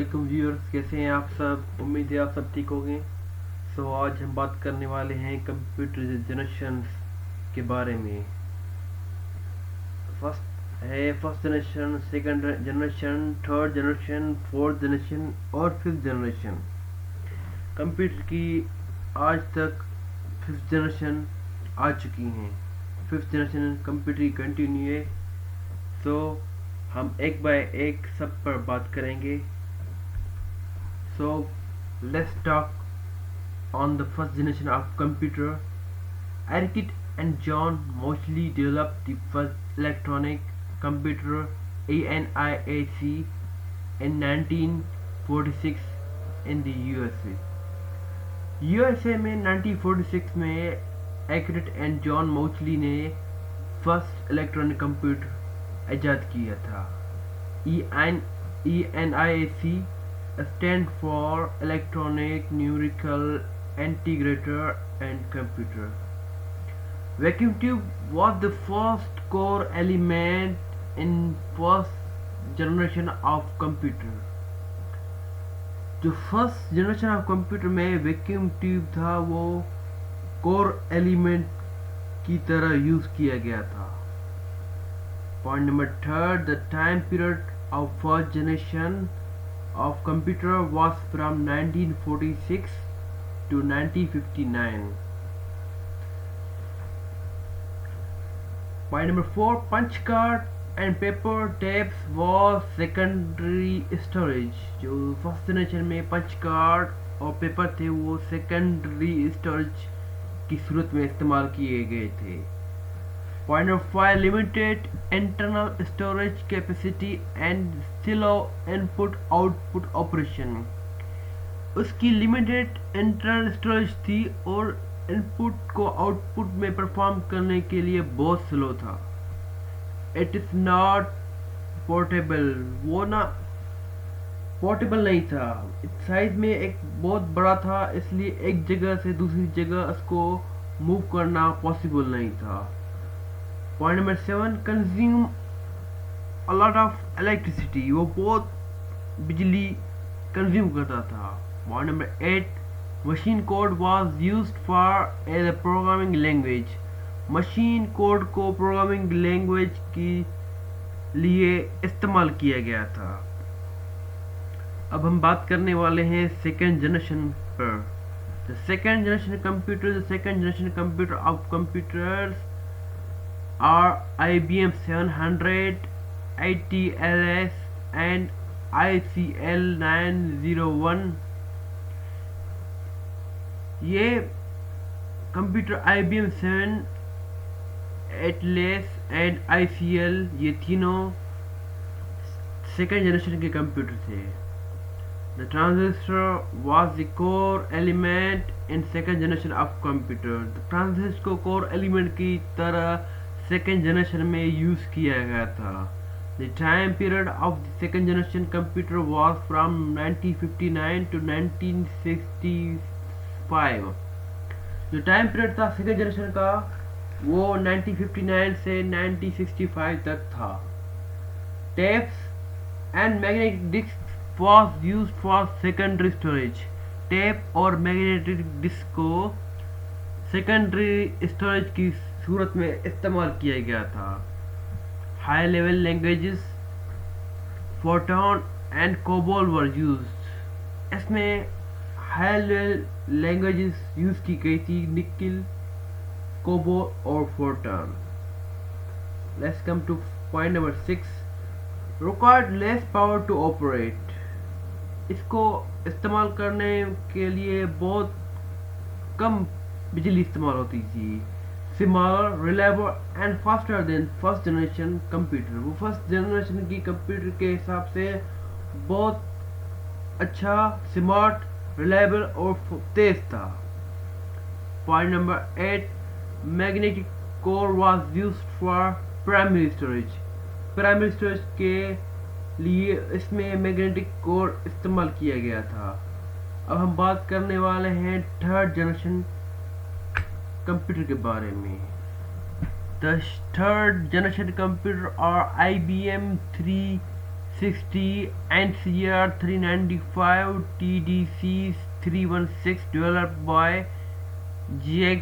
वालेकुम व्यूअर्स, कैसे हैं आप सब। उम्मीद है आप सब ठीक होंगे। आज हम बात करने वाले हैं कंप्यूटर जनरेशंस के बारे में। First generation, second generation, third generation, fourth generation और फिफ्थ जनरेशन। कंप्यूटर की आज तक फिफ्थ जनरेशन आ चुकी हैं। फिफ्थ जनरेशन कंप्यूटर की कंटिन्यू है। हम एक बाय एक सब पर बात करेंगे। So let's talk on the first generation of computer. Arkit and John Moseley developed the first electronic computer ENIAC in 1946 in the USA. USA में 1946 में Arkit and John Moseley ने फर्स्ट इलेक्ट्रॉनिक कंप्यूटर इजाद किया था। ENIAC stand for Electronic Numerical Integrator and Computer. Vacuum tube was the first core element in first generation of computer. जो first generation of computer में vacuum tube था वो core element की तरह use किया गया था। Point number third, the time period of first generation of computer was from 1946 to 1959. Point number 4, punch card and paper tapes was secondary storage. जो first generation में punch card और paper थे वो सेकेंडरी स्टोरेज की सूरत में इस्तेमाल किए गए थे। Point number 5, limited internal storage capacity and slow input output operation. उसकी लिमिटेड इंटरनल स्टोरेज थी और इनपुट को आउटपुट में परफॉर्म करने के लिए बहुत स्लो था। इट इज नॉट पोर्टेबल, वो ना पोर्टेबल नहीं था। साइज में एक बहुत बड़ा था, इसलिए एक जगह से दूसरी जगह उसको मूव करना पॉसिबल नहीं था। Point number 7, consume a lot of electricity, वो बहुत बिजली कंज्यूम करता था। Point number 8, machine code was used for as a programming language, machine code को प्रोग्रामिंग लैंग्वेज के लिए इस्तेमाल किया गया था। अब हम बात करने वाले हैं सेकेंड जनरेशन पर। The second generation computer, the second generation computer of computers are IBM 700, ITLS and ICL 901। ये computer IBM 7, ATLS and ICL ये तीनों सेकेंड जनरेशन के कंप्यूटर थे। The transistor was the core element in second generation of computer. The transistor को core element की तरह second generation में use किया गया था। The time period of the second generation computer was from 1959 to 1965। जो टाइम पीरियड था second generation का वो 1959 से 1965 तक था। Tapes and magnetic disk was used for secondary storage. Tape और मैग्नेटिक डिस्क को सेकेंडरी स्टोरेज की सूरत में इस्तेमाल किया गया था। High level languages Fortran and COBOL were used. इसमें हाई लेवल लैंग्वेजेस यूज की गई थी, निकिल, कोबोल और Fortran. Let's come to point number 6, required less power to operate. इसको इस्तेमाल करने के लिए बहुत कम बिजली इस्तेमाल होती थी। Smaller, reliable and faster than first generation computer। वो फर्स्ट जनरेशन की कंप्यूटर के हिसाब से बहुत अच्छा, स्मार्ट, रिलायबल और तेज था। Point number 8, magnetic core was used for primary storage. Primary storage के लिए इसमें मैग्नेटिक कोर इस्तेमाल किया गया था। अब हम बात करने वाले हैं थर्ड जनरेशन कंप्यूटर के बारे में। द थर्ड जनरेशन कंप्यूटर और IBM 3 60, NCR 395, TDC 316 developed by Jack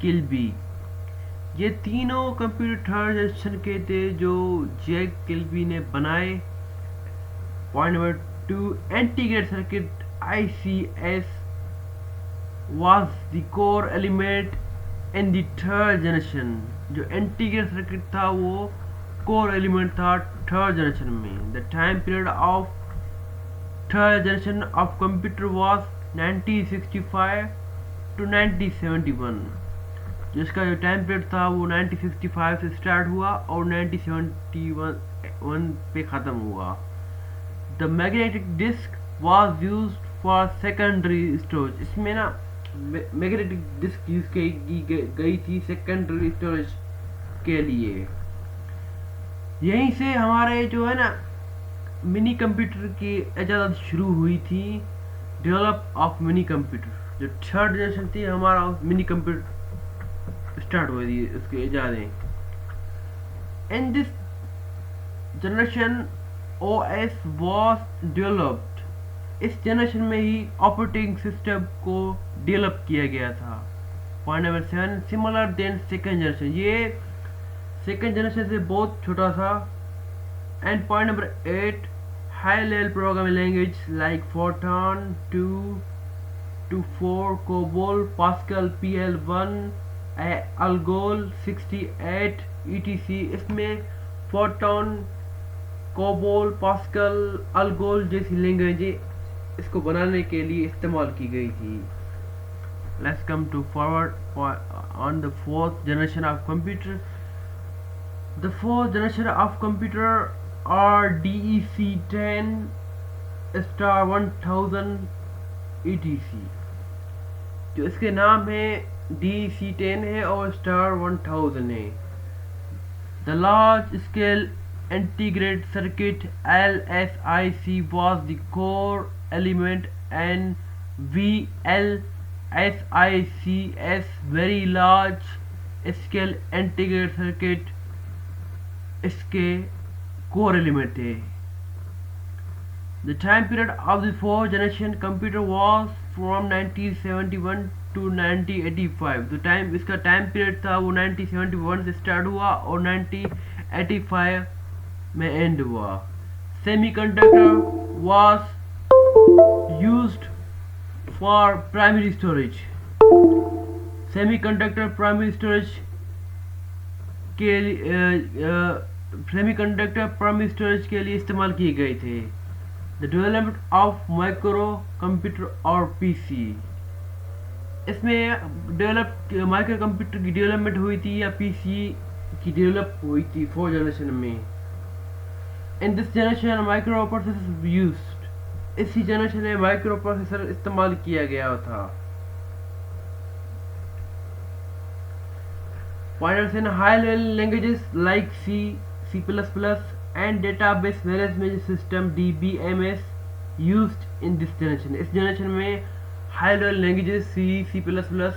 Kilby। ये तीनों कंप्यूटर थर्ड जनरेशन के थे जो जैक किल्बी ने बनाए। Point number 2, integrated circuit ICS was the core element in the third generation। जो इंटीग्रेटेड सर्किट था वो कोर एलिमेंट था थर्ड जनरेशन में। The time period of third generation of computer was 1965 to 1971। जिसका जो time period था वो 1965 से स्टार्ट हुआ और 1971 पे ख़त्म हुआ। The magnetic disk was used for secondary storage. इसमें ना मैग्नेटिक डिस्क यूज की गई थी सेकेंडरी स्टोरेज के लिए। यहीं से हमारे जो है ना मिनी कंप्यूटर की इजाज़त शुरू हुई थी। डेवलप ऑफ मिनी कंप्यूटर जो थर्ड जनरेशन थी हमारा मिनी कंप्यूटर स्टार्ट हुई थी उसकी इजाज़तें। In this generation OS was developed। इस जनरेशन में ही ऑपरेटिंग सिस्टम को डेवलप किया गया था। Point number 7, similar than second generation. ये सेकेंड जनरेशन से बहुत छोटा था। And point number 8, high level programming language like Fortran 2 to 4, COBOL, Pascal, PL1, ALGOL 68 etc। इसमें फोर्ट्रान, COBOL, पास्कल, अल्गोल जैसी लैंग्वेजें इसको बनाने के लिए इस्तेमाल की गई थी। Let's come to forward on the fourth generation of computer. The fourth generation of computer are DEC-10 star 1000 etc। जो इसके नाम है DEC-10 है और स्टार 1000 है। The large scale integrated circuit LSIC was the core element and VLSICS very large scale integrated circuit इसके core element थे। The time period of the fourth generation computer was from 1971 to 1985। तो इसका time period था वो 1971 से start हुआ और 1985 में एंड हुआ। Semiconductor was used for primary storage. Semiconductor primary storage के लिए सेमीकंडक्टर प्राइमरी स्टोरेज के लिए इस्तेमाल किए गए थे। The development of micro computer और PC। इसमें माइक्रो कंप्यूटर की डेवलपमेंट हुई थी या PC की डेवलप हुई थी फोर्थ जनरेशन में। इन this generation micro processor used. इसी जनरेशन में माइक्रो प्रोसेसर इस्तेमाल किया गया था। Pointers in high-level languages like C, C++, and database management system DBMS used in this generation। इस जनरेशन में high level languages C, C++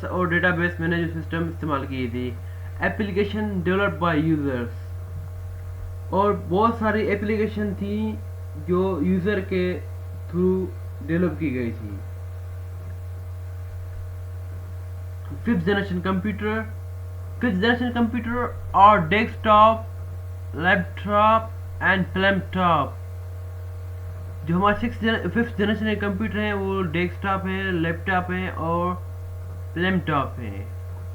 और डेटाबेस मैनेजमेंट सिस्टम इस्तेमाल किए थे। Application developed by users. और बहुत सारी एप्लीकेशन थी जो यूजर के थ्रू डेवलप की गई थी। Fifth generation computer. Fifth generation computer are desktop, laptop and flagship। जो हमारे फिफ्थ जनरेशन के कंप्यूटर हैं वो डेस्कटॉप है, लैपटॉप है और फ्लैगशिप है।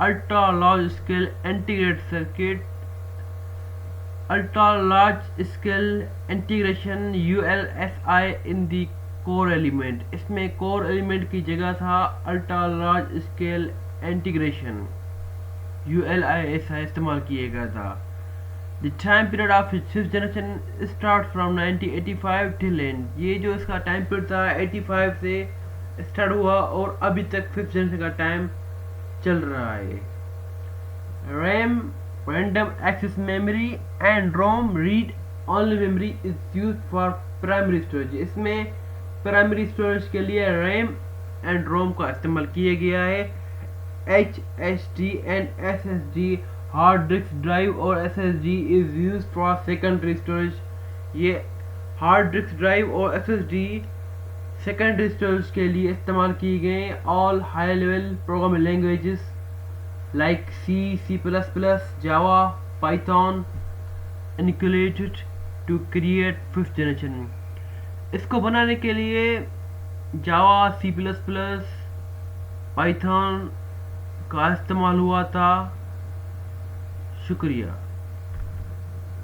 Ultra large scale integrated circuit. Ultra large scale integration ULSI इन दी कोर एलिमेंट। इसमें कोर एलिमेंट की जगह था ultra large scale integration ULISI इस्तेमाल किया गया था। The time period of fifth generation start from 1985 till and. ये जो इसका टाइम पीरियड था 85 से स्टार्ट हुआ और अभी तक फिफ्थ जनरेशन का टाइम चल रहा है। RAM random access memory and ROM read only memory is used for primary storage. इसमें प्राइमरी स्टोरेज के लिए रैम एंड रोम का इस्तेमाल किया गया है। HSD and SSD hard disk drive और SSD is used for secondary storage. ये हार्ड डिस्क ड्राइव और एसएसडी सेकेंडरी स्टोरेज के लिए इस्तेमाल की गई all high level programming languages like C, C++, Java, Python inculcated to create fifth generation. इसको बनाने के लिए जावा, C++, पाइथन का इस्तेमाल हुआ था। शुक्रिया।